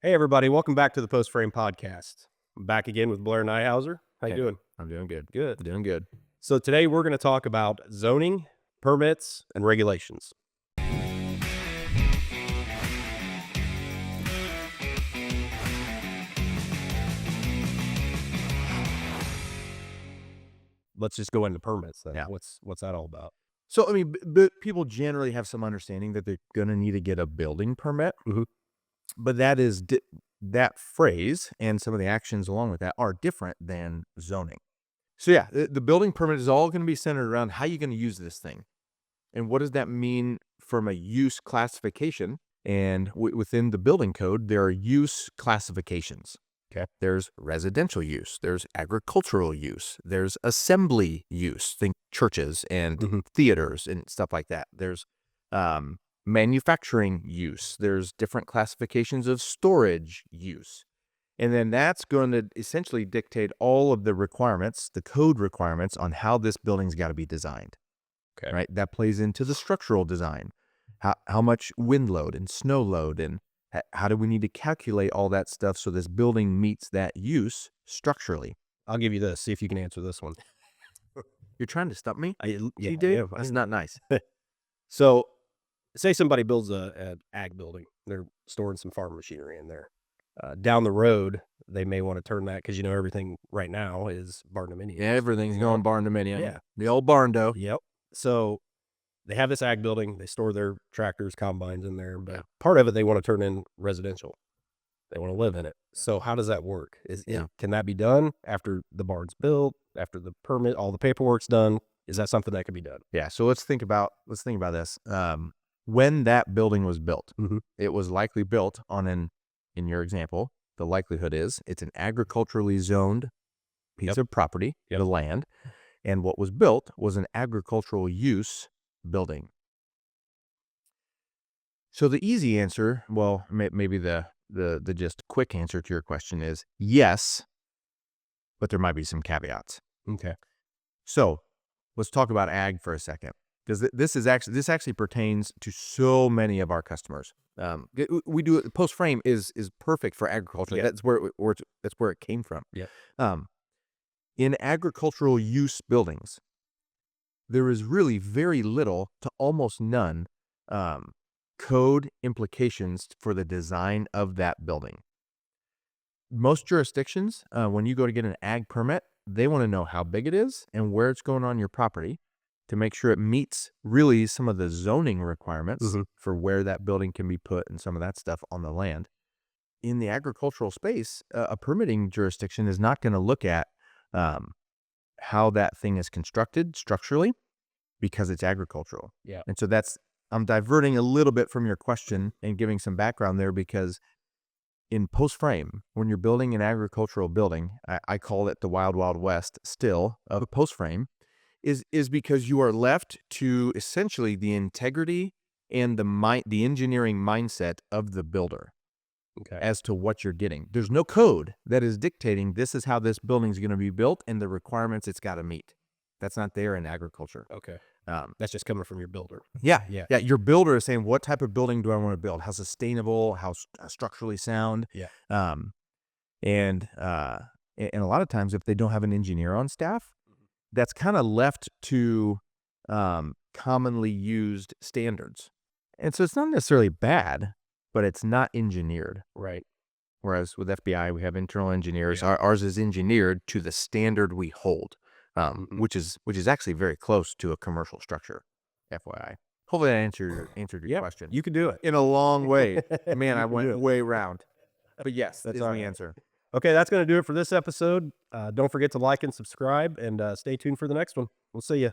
Hey, everybody. Welcome back to the Post Frame Podcast. I'm back again with Blair Neihouser. How you doing? I'm doing good. Good. Doing good. So today we're going to talk about zoning, permits, and regulations. Let's just go into permits then. Yeah. What's that all about? So, I mean, people generally have some understanding that they're going to need to get a building permit, Mhm. but that phrase and some of the actions along with that are different than zoning. So, yeah, the building permit is all going to be centered around how you're going to use this thing. And what does that mean from a use classification? And within the building code, there are use classifications. Okay. There's residential use, there's agricultural use, there's assembly use, think churches and theaters and stuff like that. There's manufacturing use, there's different classifications of storage use. And then that's going to essentially dictate all of the requirements, the code requirements on how this building's got to be designed. Okay. Right? That plays into the structural design. How much wind load and snow load and how do we need to calculate all that stuff so this building meets that use structurally? I'll give you this. See if you can answer this one. You're trying to stump me? Yeah, TJ? That's not nice. So say somebody builds an ag building. They're storing some farm machinery in there. Down the road, they may want to turn that because everything right now is barndominium. Yeah, everything's going barndominium. Yeah. The old barn dough. Yep. So they have this ag building. They store their tractors, combines in there, but part of it they want to turn in residential. They want to live in it. So how does that work? Can that be done after the barn's built, after the permit, all the paperwork's done? Is that something that can be done? Yeah. So let's think about this. When that building was built, it was likely built on in your example, the likelihood is it's an agriculturally zoned piece of property, the land, and what was built was an agricultural use building. So the easy answer, well, maybe the just quick answer to your question is yes, but there might be some caveats. Okay. So let's talk about ag for a second, because this actually pertains to so many of our customers. We do Post Frame is perfect for agriculture. Yeah. That's where it came from. Yeah. In agricultural use buildings, there is really very little to almost none code implications for the design of that building. Most jurisdictions, when you go to get an ag permit, they want to know how big it is and where it's going on your property to make sure it meets really some of the zoning requirements for where that building can be put and some of that stuff on the land. In the agricultural space, a permitting jurisdiction is not going to look at how that thing is constructed structurally because it's agricultural. Yeah. And so I'm diverting a little bit from your question and giving some background there because in Post Frame, when you're building an agricultural building, I call it the wild, wild west still of a Post Frame, is because you are left to essentially the integrity and the engineering mindset of the builder. Okay. As to what you're getting. There's no code that is dictating this is how this building is going to be built and the requirements it's got to meet. That's not there in agriculture. Okay. That's just coming from your builder. Yeah. Your builder is saying, what type of building do I want to build? How sustainable? How structurally sound? Yeah. And a lot of times, if they don't have an engineer on staff, that's kind of left to commonly used standards. And so it's not necessarily bad, but it's not engineered. Right. Whereas with FBI, we have internal engineers. Yeah. Ours is engineered to the standard we hold, which is actually very close to a commercial structure, FYI. Hopefully that answered your question. You could do it. In a long way. Man, I went way round. But yes, that's the answer. Okay, that's going to do it for this episode. Don't forget to like and subscribe, and stay tuned for the next one. We'll see you.